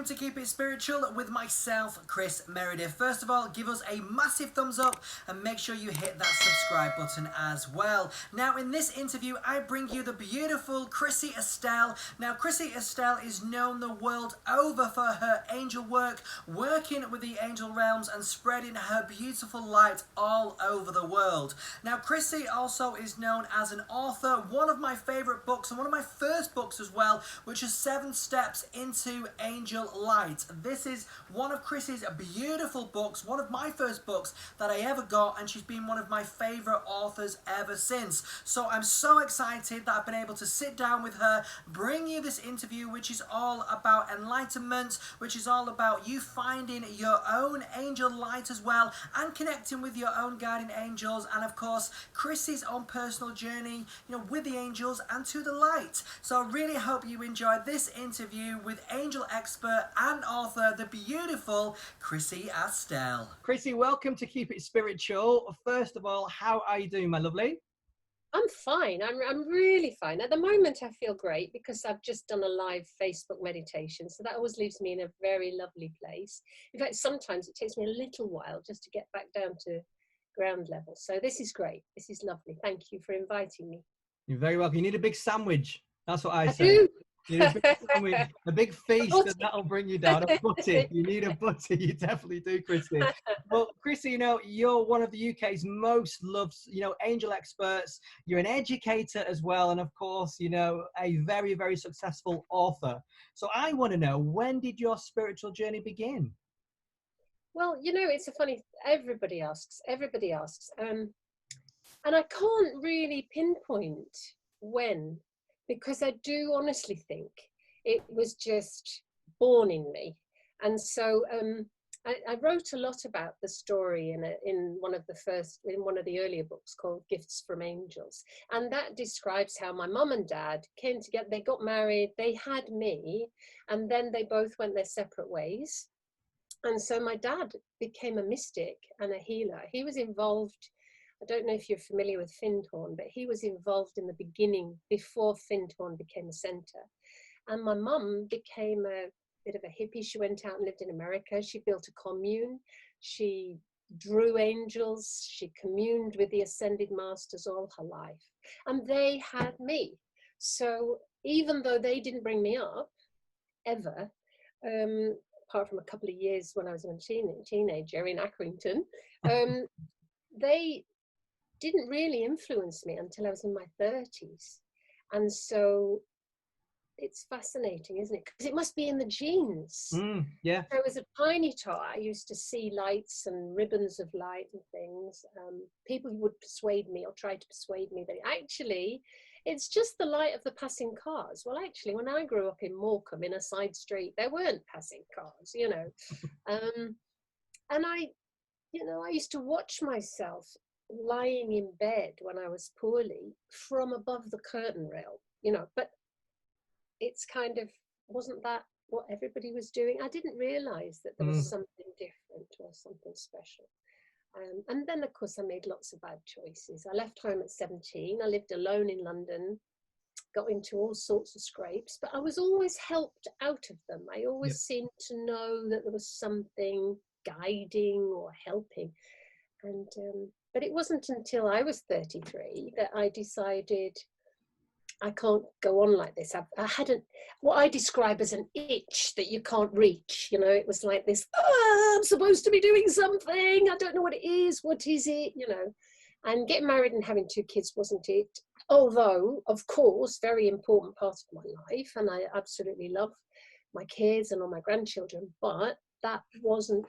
welcome to Keep It Spiritual with myself, Kris Meredith. First of all, give us a massive thumbs up and make sure you hit that subscribe button as well. Now, in this interview, I bring you the beautiful Chrissie Astell. Now, Chrissie Astell is known the world over for her angel work, working with the angel realms and spreading her beautiful light all over the world. Now, Chrissie also is known as an author. One of my favourite books, and one of my first books as well, which is 7 Steps into Angel Light. This is one of Chrissie's beautiful books, one of my first books that I ever got, and she's been one of my favourite authors ever since. So I'm so excited that I've been able to sit down with her, bring you this interview, which is all about enlightenment, which is all about you finding your own angel light as well, and connecting with your own guardian angels, and of course Chrissie's own personal journey, with the angels and to the light. So I really hope you enjoy this interview with angel expert and author, the beautiful Chrissie Astell. Chrissie, welcome to Keep It Spiritual. First of all, how are you doing, my lovely? I'm fine. I'm really fine. At the moment, I feel great because I've just done a live Facebook meditation. So that always leaves me in a very lovely place. In fact, sometimes it takes me a little while just to get back down to ground level. So this is great. This is lovely. Thank you for inviting me. You're very welcome. You need a big sandwich. That's what I say. Do. You need a big sandwich, a big feast, and that'll bring you down. A butty. You need a butty. You definitely do, Chrissie. Well, Chrissie, you're one of the UK's most loved, angel experts. You're an educator as well, and of course, a very, very successful author. So I want to know, when did your spiritual journey begin? Well, it's a funny. Everybody asks. And I can't really pinpoint when, because I do honestly think it was just born in me. And so I wrote a lot about the story in one of the earlier books called Gifts from Angels. And that describes how my mum and dad came together. They got married, they had me, and then they both went their separate ways. And so my dad became a mystic and a healer. He was involved, I don't know if you're familiar with Findhorn, but he was involved in the beginning before Findhorn became a centre. And my mum became a bit of a hippie. She went out and lived in America. She built a commune. She drew angels. She communed with the ascended masters all her life. And they had me. So even though they didn't bring me up, ever, apart from a couple of years when I was a teenager in Accrington, they didn't really influence me until I was in my 30s. And so it's fascinating, isn't it? Because it must be in the genes. Yeah. So as a tiny tot, I used to see lights and ribbons of light and things. People would persuade me or try to persuade me that actually it's just the light of the passing cars. Well, actually, when I grew up in Morecambe in a side street, there weren't passing cars, and I used to watch myself lying in bed when I was poorly from above the curtain rail, but it's kind of, wasn't that what everybody was doing? I didn't realize that there was something different or something special. And then, of course, I made lots of bad choices. I left home at 17. I lived alone in London, got into all sorts of scrapes, but I was always helped out of them. I always seemed to know that there was something guiding or helping. And but it wasn't until I was 33 that I decided I can't go on like this. I had what I describe as an itch that you can't reach. It was like this, I'm supposed to be doing something. I don't know what it is. What is it? And getting married and having 2 kids wasn't it. Although, of course, very important part of my life. And I absolutely love my kids and all my grandchildren. But that wasn't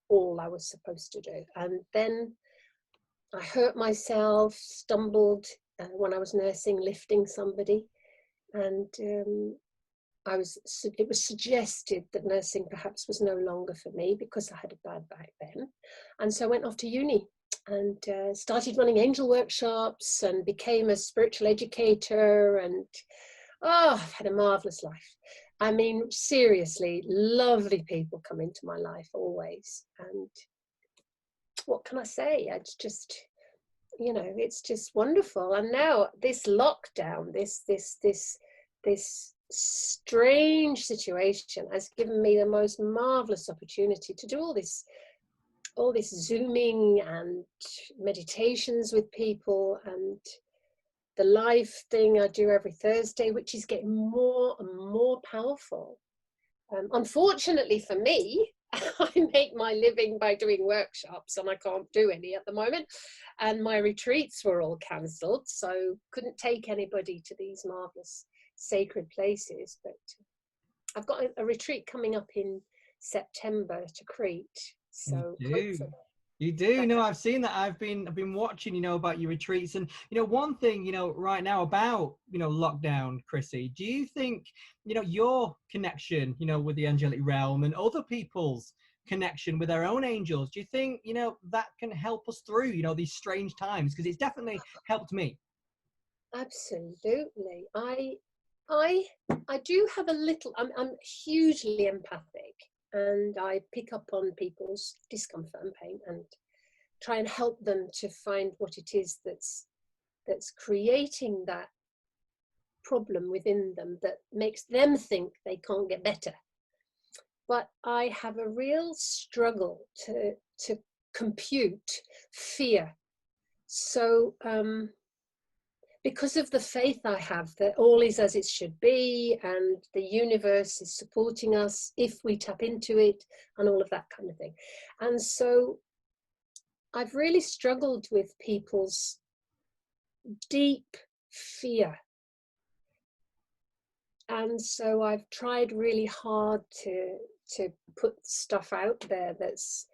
all I was supposed to do. And then I hurt myself, stumbled when I was nursing, lifting somebody, and it was suggested that nursing perhaps was no longer for me because I had a bad back then. And so I went off to uni and started running angel workshops and became a spiritual educator, and I've had a marvelous life. I mean, seriously, lovely people come into my life always. And what can I say? It's just, it's just wonderful. And now this lockdown, this strange situation has given me the most marvelous opportunity to do all this Zooming and meditations with people, and the live thing I do every Thursday, which is getting more and more powerful. Unfortunately for me, I make my living by doing workshops, and I can't do any at the moment. And my retreats were all cancelled, so couldn't take anybody to these marvelous sacred places. But I've got a retreat coming up in September to Crete. So hopefully. You do. No, I've seen that. I've been watching, about your retreats. And, one thing, right now about, lockdown, Chrissie, do you think, your connection, with the angelic realm and other people's connection with their own angels, do you think, that can help us through, these strange times? Because it's definitely helped me. Absolutely. I do have a little, I'm hugely empathic, and I pick up on people's discomfort and pain and try and help them to find what it is that's creating that problem within them that makes them think they can't get better. But I have a real struggle to compute fear. So because of the faith I have that all is as it should be, and the universe is supporting us if we tap into it, and all of that kind of thing. And so I've really struggled with people's deep fear. And so I've tried really hard to put stuff out there that's,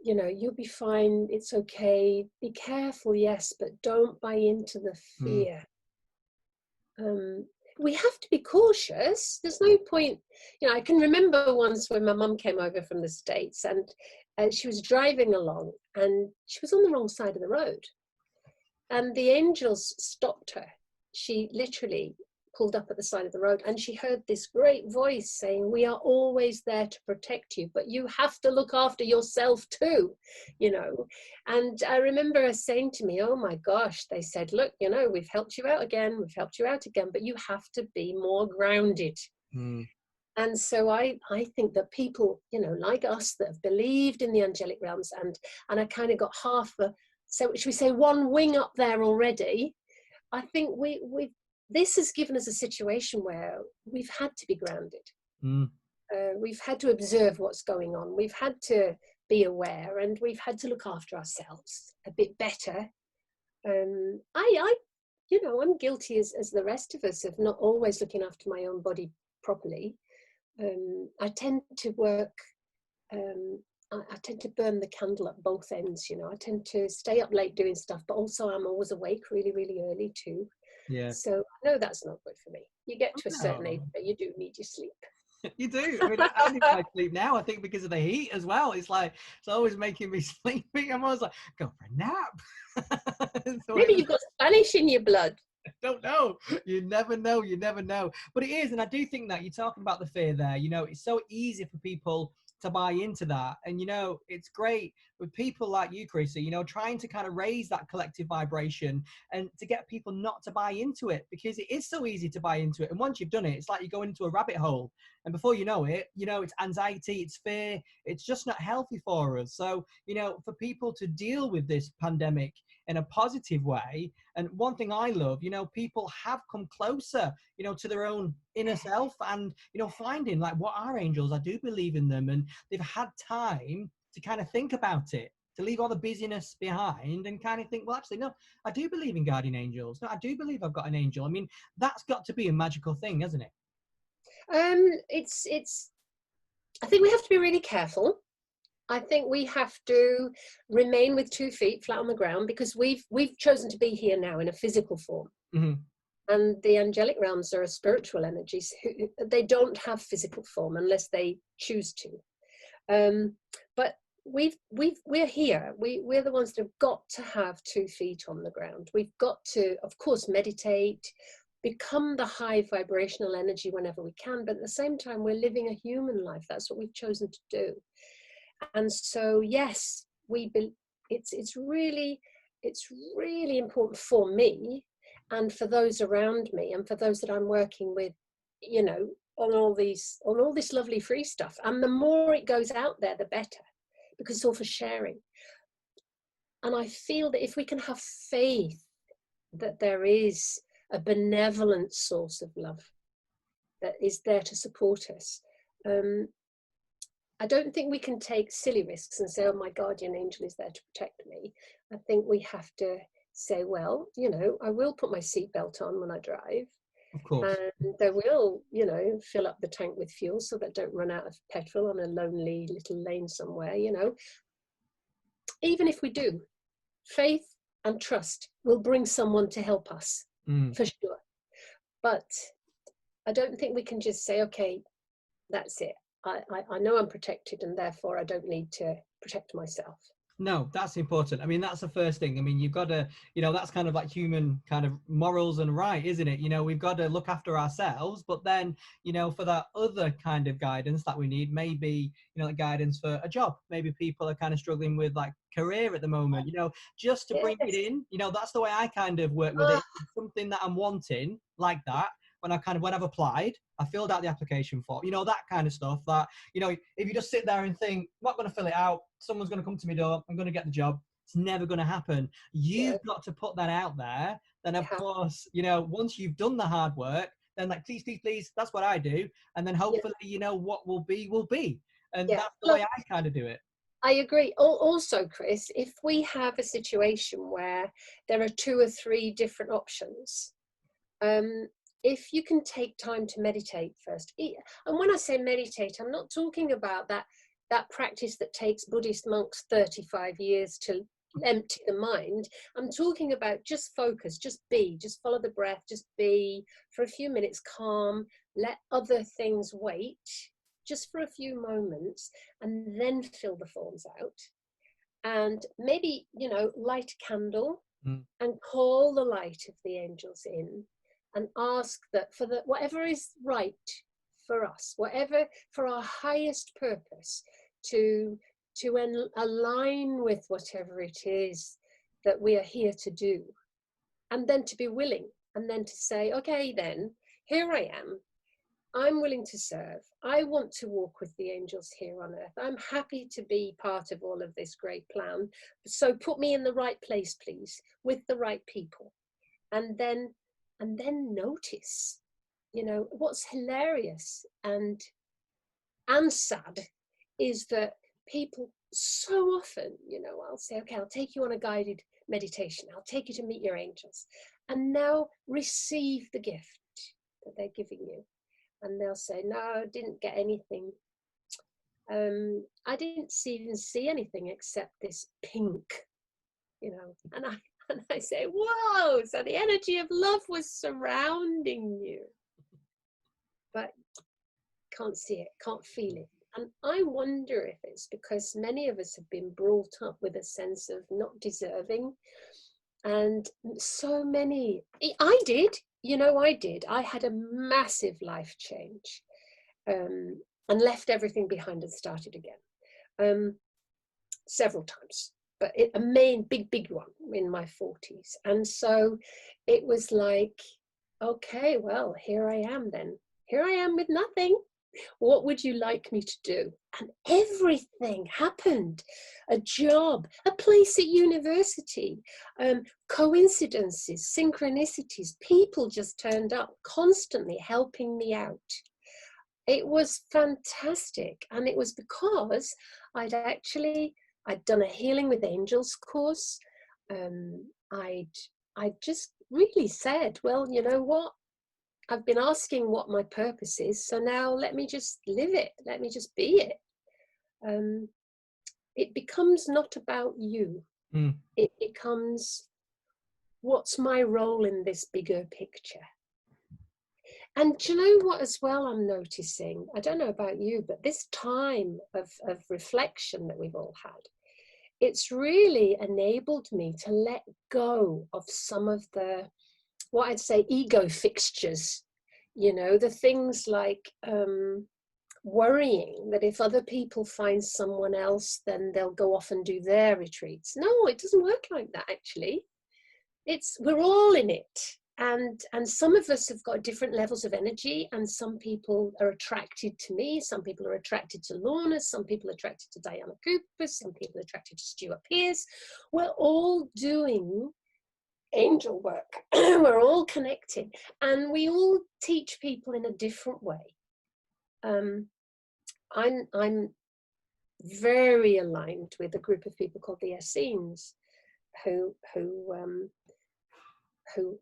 you'll be fine, it's okay, be careful, yes, but don't buy into the fear. We have to be cautious. There's no point, I can remember once when my mum came over from the States, and she was driving along and she was on the wrong side of the road, and the angels stopped her. She literally pulled up at the side of the road, and she heard this great voice saying, "We are always there to protect you, but you have to look after yourself too," And I remember her saying to me, "Oh my gosh," they said, "look, we've helped you out again, but you have to be more grounded." And so I think that people, like us, that have believed in the angelic realms, and I kind of got so should we say one wing up there already, I think this has given us a situation where we've had to be grounded. We've had to observe what's going on. We've had to be aware, and we've had to look after ourselves a bit better. I'm guilty as the rest of us of not always looking after my own body properly. I tend to work, I tend to burn the candle at both ends, I tend to stay up late doing stuff, but also I'm always awake really, really early too. Yeah. So no, that's not good for me. You get to a certain age, but you do need your sleep. You do. I mean, I need my sleep now, I think, because of the heat as well. It's always making me sleepy. I'm always like, go for a nap. Maybe you've got Spanish in your blood. I don't know. You never know. But it is, and I do think that you're talking about the fear there. It's so easy for people to buy into that. And, it's great with people like you, Chrissie, trying to kind of raise that collective vibration and to get people not to buy into it, because it is so easy to buy into it. And once you've done it, it's like you go into a rabbit hole. And before you know it, it's anxiety, it's fear. It's just not healthy for us. So, for people to deal with this pandemic in a positive way. And one thing I love, people have come closer, to their own inner self, and, finding like, what are angels? I do believe in them. And they've had time to kind of think about it, to leave all the busyness behind and kind of think, well, actually, no, I do believe in guardian angels. No, I do believe I've got an angel. I mean, that's got to be a magical thing, hasn't it? I think we have to be really careful. I think we have to remain with 2 feet flat on the ground, because we've chosen to be here now in a physical form. And the angelic realms are a spiritual energies. They don't have physical form unless they choose to. But we're here. We're the ones that have got to have 2 feet on the ground. We've got to, of course, meditate, become the high vibrational energy whenever we can. But at the same time, we're living a human life. That's what we've chosen to do. And so, yes, it's really important for me and for those around me and for those that I'm working with you know, on all this lovely free stuff. And the more it goes out there, the better, because it's all for sharing. And I feel that if we can have faith that there is a benevolent source of love that is there to support us, I don't think we can take silly risks and say, oh, my guardian angel is there to protect me. I think we have to say, well, you know, I will put my seatbelt on when I drive. Of course. And I will, you know, fill up the tank with fuel so that I don't run out of petrol on a lonely little lane somewhere, you know. Even if we do, faith and trust will bring someone to help us, for sure. But I don't think we can just say, okay, that's it. I know I'm protected and therefore I don't need to protect myself. No, that's important. I mean, that's the first thing. I mean, you've got to, you know, that's kind of like human kind of morals and right, isn't it? You know, we've got to look after ourselves, but then, you know, for that other kind of guidance that we need, maybe, you know, like guidance for a job. Maybe people are kind of struggling with like career at the moment, you know, just to bring it in, you know, that's the way I kind of work with it. Something that I'm wanting like that. When I've applied, I filled out the application form, you know, that kind of stuff that, you know, if you just sit there and think, I'm not going to fill it out, someone's going to come to my door, I'm going to get the job, it's never going to happen. You've got to put that out there. Then, of course, you know, once you've done the hard work, then like, please, please, please, that's what I do. And then hopefully, you know, what will be, will be. And that's the way I kind of do it. I agree. Also, Kris, if we have a situation where there are 2 or 3 different options, if you can take time to meditate first, and when I say meditate, I'm not talking about that practice that takes Buddhist monks 35 years to empty the mind. I'm talking about just focus, just be, just follow the breath, just be for a few minutes, calm, let other things wait, just for a few moments, and then fill the forms out. And maybe, you know, light a candle and call the light of the angels in. And ask that for whatever is right for us, whatever for our highest purpose, to align with whatever it is that we are here to do, and then to be willing, and then to say, okay, then here I am. I'm willing to serve. I want to walk with the angels here on earth. I'm happy to be part of all of this great plan. So put me in the right place, please, with the right people, and then notice, you know, what's hilarious and sad is that people so often, you know, I'll say, okay, I'll take you on a guided meditation. I'll take you to meet your angels, and now receive the gift that they're giving you. And they'll say, no, I didn't get anything. I didn't even see anything except this pink, you know, and I say, whoa, so the energy of love was surrounding you. But can't see it, can't feel it. And I wonder if it's because many of us have been brought up with a sense of not deserving. And so many, I did, you know, I had a massive life change and left everything behind and started again several times. But a main big one in my 40s. And so it was like, okay, well, here I am then. Here I am with nothing. What would you like me to do? And everything happened. A job, a place at university, coincidences, synchronicities. People just turned up, constantly helping me out. It was fantastic. And it was because I'd done a Healing with Angels course. I'd just really said, well, you know what? I've been asking what my purpose is, so now let me just live it. Let me just be it. It becomes not about you. It becomes, what's my role in this bigger picture? And do you know what as well I'm noticing? I don't know about you, but this time of reflection that we've all had, it's really enabled me to let go of some of the, what I'd say, ego fixtures, you know, the things like worrying that if other people find someone else, then they'll go off and do their retreats. No, it doesn't work like that, actually. We're all in it. and some of us have got different levels of energy, and some people are attracted to me, some people are attracted to Lorna, some people are attracted to Diana Cooper, some people are attracted to Stuart Pearce. We're all doing angel work. We're all connected, and we all teach people in a different way. I'm very aligned with a group of people called the Essenes, who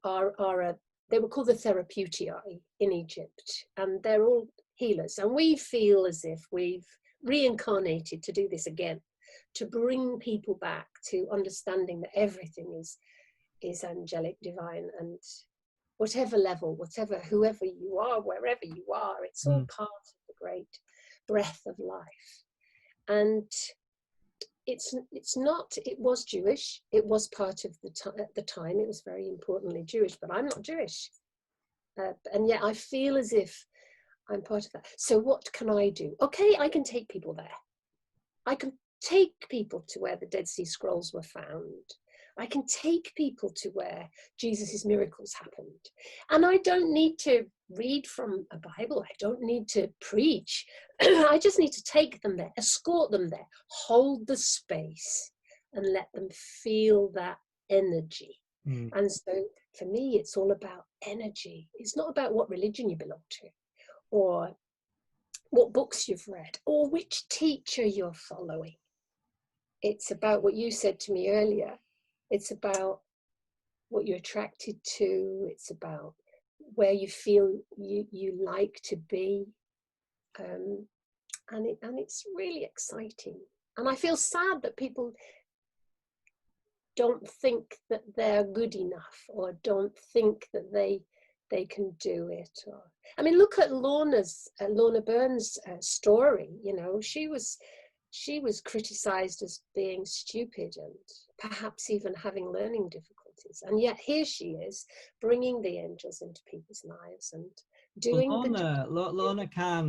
are they were called the Therapeutiae in Egypt, and they're all healers. And we feel as if we've reincarnated to do this again, to bring people back to understanding that everything is angelic, divine, and whatever level, whoever you are, wherever you are, it's all part of the great breath of life. And it was Jewish. It was part of at the time, it was very importantly Jewish, but I'm not Jewish. And yet I feel as if I'm part of that. So what can I do? Okay, I can take people there. I can take people to where the Dead Sea Scrolls were found. I can take people to where Jesus's miracles happened. And I don't need to read from a Bible. I don't need to preach. I just need to take them there, escort them there, hold the space, and let them feel that energy. And so for me, it's all about energy. It's not about what religion you belong to, or what books you've read, or which teacher you're following. It's about what you said to me earlier. It's about what you're attracted to. It's about where you feel you like to be. And it's really exciting. And I feel sad that people don't think that they're good enough, or don't think that they can do it. Or, I mean, look at Lorna Burns' story. You know, she was criticized as being stupid and perhaps even having learning difficulties, and yet here she is bringing the angels into people's lives and doing. Lorna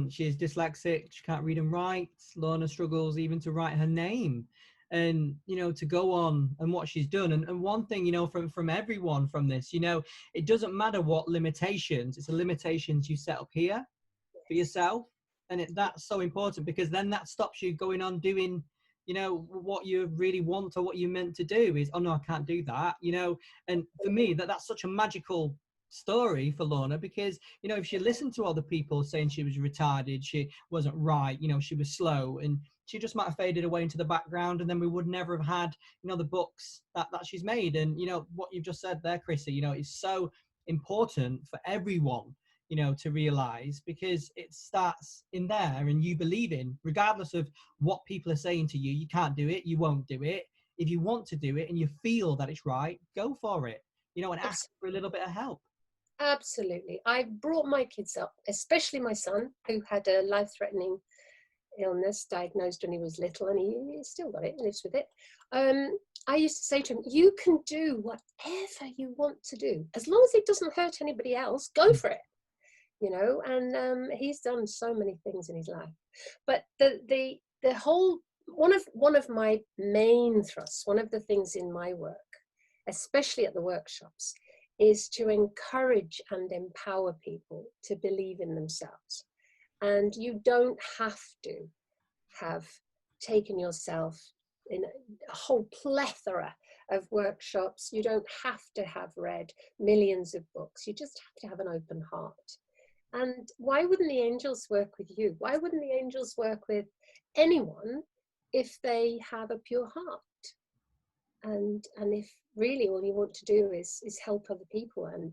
she's dyslexic, she can't read and write. Lorna struggles even to write her name, and you know, to go on and what she's done. And one thing, you know, from everyone from this, you know, it doesn't matter what limitations, it's the limitations you set up here for yourself. And that's so important, because then that stops you going on doing, you know, what you really want, or what you're meant to do is, oh no, I can't do that, you know. And for me, that's such a magical story for Lorna, because, you know, if she listened to other people saying she was retarded, she wasn't right, you know, she was slow, and she just might have faded away into the background, and then we would never have had, you know, the books that she's made. And, you know, what you've just said there, Chrissie, you know, is so important for everyone, you know, to realize, because it starts in there, and you believe in, regardless of what people are saying to you, you can't do it, you won't do it. If you want to do it and you feel that it's right, go for it, you know, and ask for a little bit of help. Absolutely. I brought my kids up, especially my son, who had a life-threatening illness diagnosed when he was little, and he still got it, lives with it. I used to say to him, you can do whatever you want to do, as long as it doesn't hurt anybody else, go for it. You know, and he's done so many things in his life. But the whole one of my main thrusts, one of the things in my work, especially at the workshops, is to encourage and empower people to believe in themselves. And you don't have to have taken yourself in a whole plethora of workshops. You don't have to have read millions of books. You just have to have an open heart. And why wouldn't the angels work with you? Why wouldn't the angels work with anyone if they have a pure heart? And if really all you want to do is help other people and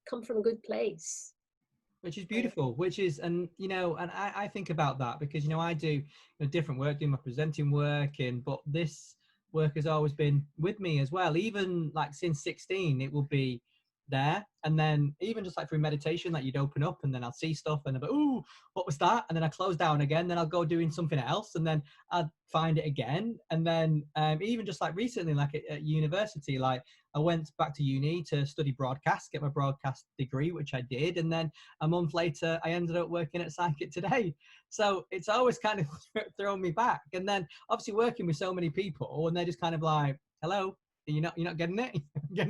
come from a good place. Which is beautiful, and you know, and I think about that, because, you know, I do, you know, different work, doing my presenting work, but this work has always been with me as well. Even like since 16, it will be there. And then even just like through meditation, that you'd open up and then I'll see stuff and I'll be, ooh, what was that? And then I close down again, then I'll go doing something else, and then I'd find it again. And then even just like recently, like at university, like I went back to uni to study broadcast, get my broadcast degree, which I did. And then a month later, I ended up working at Psychic Today. So it's always kind of thrown me back. And then obviously working with so many people, and they're just kind of like, hello, you're not getting it. You're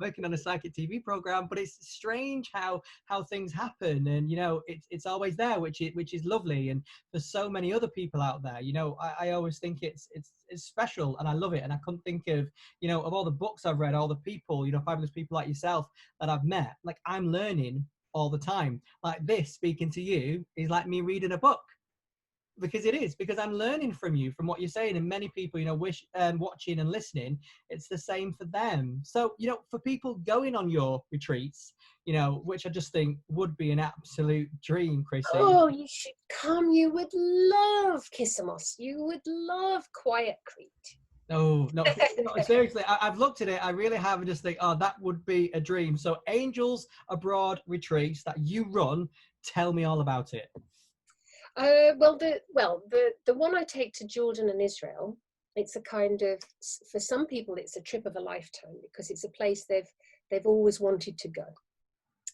working on a psychic TV program, but it's strange how things happen, and it's always there, which is lovely. And for so many other people out there, I always think it's special, and I love it. And I couldn't think of of all the books I've read, all the people, fabulous people like yourself that I've met. Like, I'm learning all the time. Like, this speaking to you is like me reading a book. Because I'm learning from you, from what you're saying, and many people, watching and listening, it's the same for them. So, for people going on your retreats, which I just think would be an absolute dream, Chrissie. Oh, you should come. You would love Kissamos. You would love Quiet Crete. Oh, no, seriously, I've looked at it. I really have, and just think, oh, that would be a dream. So Angels Abroad retreats that you run, tell me all about it. The one I take to Jordan and Israel, it's a kind of, for some people, it's a trip of a lifetime, because it's a place they've always wanted to go,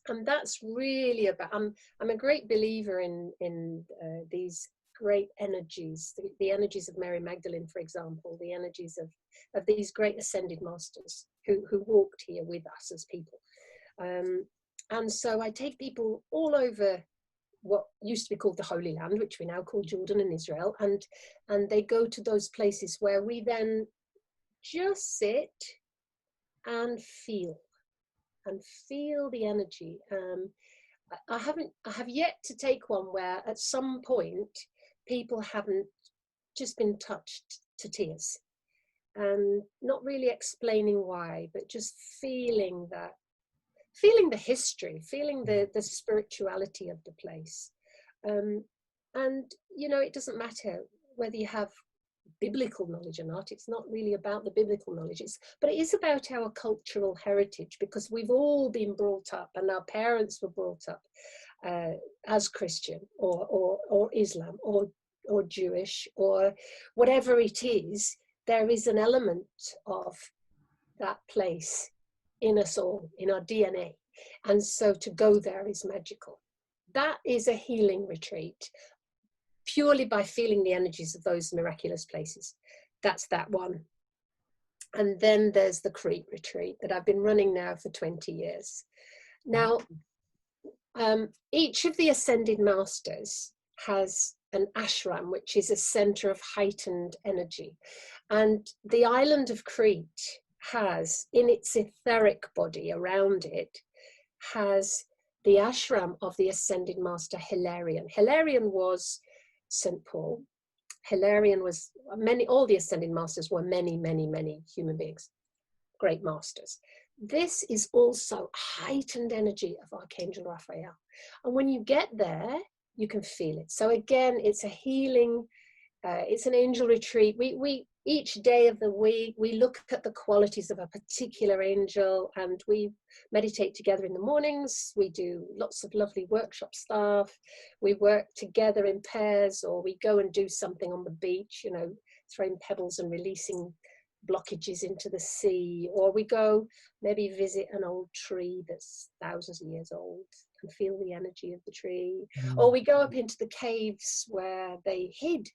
and that's really about. I'm a great believer in these great energies, the energies of Mary Magdalene, for example, the energies of these great ascended masters who walked here with us as people, and so I take people all over what used to be called the Holy Land, which we now call Jordan and Israel, and they go to those places where we then just sit and feel the energy. I have yet to take one where at some point people haven't just been touched to tears, and not really explaining why, but just feeling the history, feeling the spirituality of the place. And it doesn't matter whether you have biblical knowledge or not. It's not really about the biblical knowledge, but it is about our cultural heritage, because we've all been brought up, and our parents were brought up as Christian or Islam or Jewish or whatever it is. There is an element of that place in us all, in our DNA. And so to go there is magical. That is a healing retreat, purely by feeling the energies of those miraculous places. That's that one. And then there's the Crete retreat that I've been running now for 20 years. Now, each of the ascended masters has an ashram, which is a center of heightened energy. And the island of Crete has, in its etheric body around it, has the ashram of the ascended master Hilarion. Hilarion was St. Paul. Hilarion was all the ascended masters were many, many, many human beings, great masters. This is also heightened energy of Archangel Raphael. And when you get there, you can feel it. So again, it's a healing, it's an angel retreat. We each day of the week, we look at the qualities of a particular angel, and we meditate together in the mornings. We do lots of lovely workshop stuff. We work together in pairs, or we go and do something on the beach, throwing pebbles and releasing blockages into the sea, or we go maybe visit an old tree that's thousands of years old and feel the energy of the tree, or we go up into the caves where they hid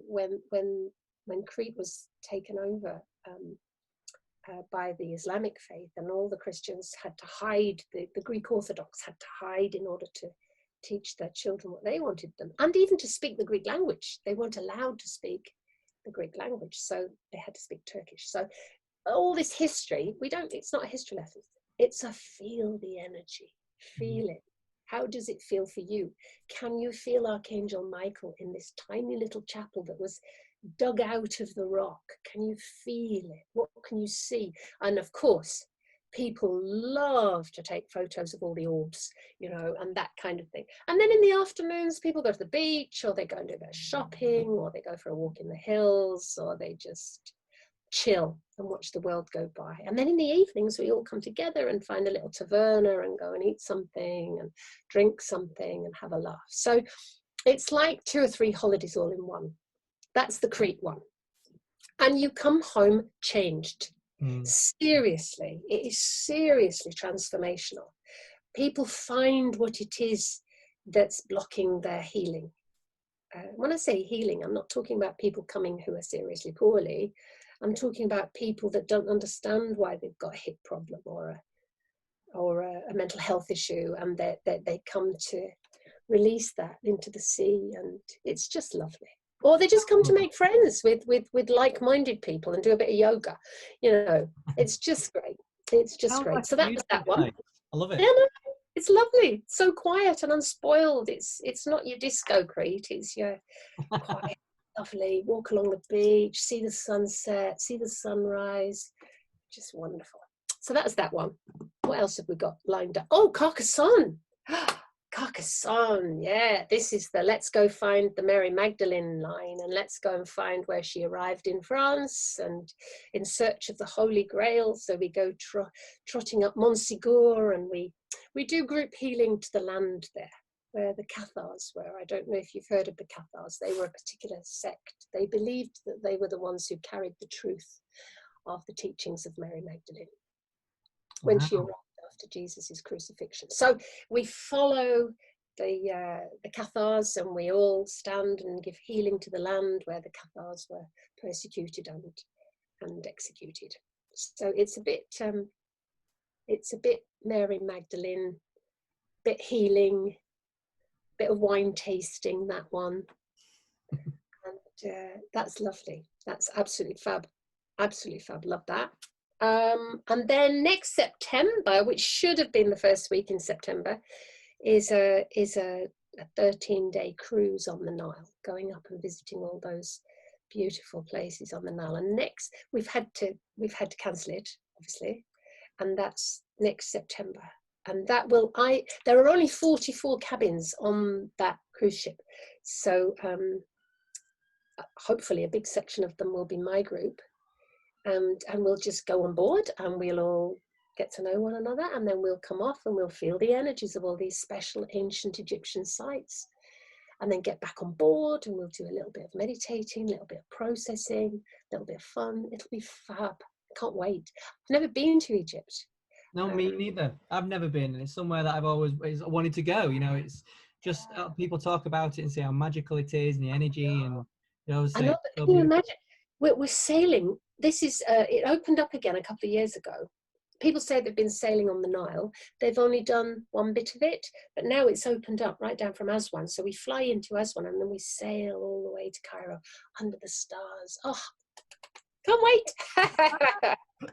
when Crete was taken over by the Islamic faith, and all the Christians had to hide, the Greek Orthodox had to hide in order to teach their children what they wanted them, and even to speak the Greek language. They weren't allowed to speak the Greek language, so they had to speak Turkish. So all this history, it's not a history lesson, it's a feel the energy, feel it. How does it feel for you? Can you feel Archangel Michael in this tiny little chapel that was dug out of the rock? Can you feel it? What can you see? And of course, people love to take photos of all the orbs, and that kind of thing. And then in the afternoons, people go to the beach, or they go and do their shopping, or they go for a walk in the hills, or they just chill and watch the world go by. And then in the evenings, we all come together and find a little taverna and go and eat something and drink something and have a laugh. So it's like 2 or 3 holidays all in one. That's the Crete one. And you come home changed. Seriously, it is seriously transformational. People find what it is that's blocking their healing. When I say healing, I'm not talking about people coming who are seriously poorly. I'm talking about people that don't understand why they've got a hip problem or a mental health issue, and that they come to release that into the sea, and it's just lovely. Or they just come to make friends with like-minded people and do a bit of yoga. You know, it's just great. It's just Sounds great. like So a that was that beautiful one. place. I love it. Yeah, no, it's lovely. So quiet and unspoiled. It's not your disco Crete. It's your quiet, lovely. Walk along the beach, see the sunset, see the sunrise. Just wonderful. So that's that one. What else have we got lined up? Oh, Carcassonne. Carcassonne, yeah. This is the let's go find the Mary Magdalene line, and let's go and find where she arrived in France and in search of the Holy Grail. So we go trotting up Montségur, and we do group healing to the land there, where the Cathars were. I don't know if you've heard of the Cathars. They were a particular sect. They believed that they were the ones who carried the truth of the teachings of Mary Magdalene when she arrived after Jesus's crucifixion. So we follow the Cathars, and we all stand and give healing to the land where the Cathars were persecuted and executed. So it's a bit Mary Magdalene, bit healing, bit of wine tasting, that one. And that's lovely. That's absolutely fab. Absolutely fab. Love that. And then next September, which should have been the first week in September, is a 13-day cruise on the Nile, going up and visiting all those beautiful places on the Nile. And next, we've had to cancel it, obviously, and that's next September. And that will there are only 44 cabins on that cruise ship, so hopefully a big section of them will be my group. And we'll just go on board, and we'll all get to know one another, and then we'll come off and we'll feel the energies of all these special ancient Egyptian sites, and then get back on board, and we'll do a little bit of meditating, a little bit of processing, a little bit of fun. It'll be fab. I can't wait. I've never been to Egypt. No, me neither. I've never been, and it's somewhere that I've always wanted to go. You know, it's just people talk about it and say how magical it is, and the energy, and you know, I know, but can you imagine? We're sailing. This is it opened up again a couple of years ago. People say they've been sailing on the Nile. They've only done one bit of it, but now it's opened up right down from Aswan. So we fly into Aswan, and then we sail all the way to Cairo under the stars. Oh, can't wait.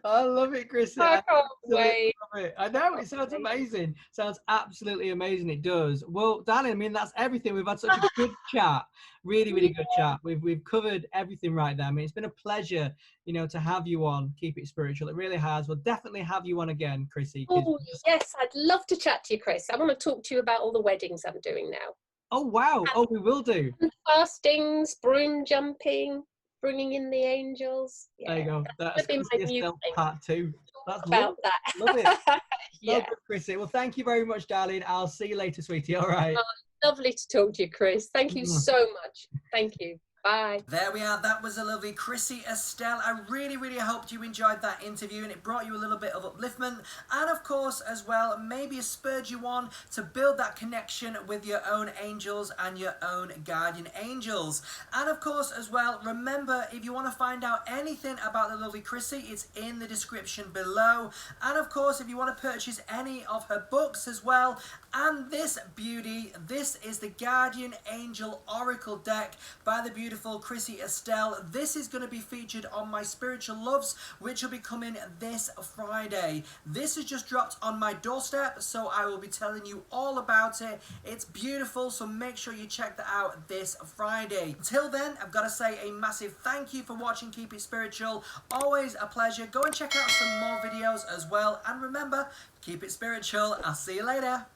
I love it, Chrissie. I can't wait. Love it. I know, it sounds amazing. Sounds absolutely amazing. It does. Well, darling, I mean, that's everything. We've had such a good chat. Really, really good chat. We've covered everything right there. I mean, it's been a pleasure, you know, to have you on Keep It Spiritual. It really has. We'll definitely have you on again, Chrissie. Oh, yes, I'd love to chat to you, Kris. I want to talk to you about all the weddings I'm doing now. Oh, wow. Oh, we will do. Fastings, broom jumping, bringing in the angels. Yeah. There you go. That's Chrissie Astell part 2. That's about that. Love it. Yeah. Love it, Chrissie. Well, thank you very much, darling. I'll see you later, sweetie. All right. Oh, lovely to talk to you, Kris. Thank you so much. Thank you. Bye. There we are. That was a lovely Chrissie Astell. I really, really hoped you enjoyed that interview, and it brought you a little bit of upliftment, and of course as well, maybe it spurred you on to build that connection with your own angels and your own guardian angels. And of course as well, remember, if you want to find out anything about the lovely Chrissie, it's in the description below. And of course, if you want to purchase any of her books as well, and this beauty, this is the Guardian Angel Oracle deck by the beautiful Chrissie Astell. This is going to be featured on my Spiritual Loves, which will be coming this Friday. This has just dropped on my doorstep, so I will be telling you all about it. It's beautiful, so make sure you check that out this Friday. Until then, I've got to say a massive thank you for watching Keep It Spiritual. Always a pleasure. Go and check out some more videos as well, and remember, keep it spiritual. I'll see you later.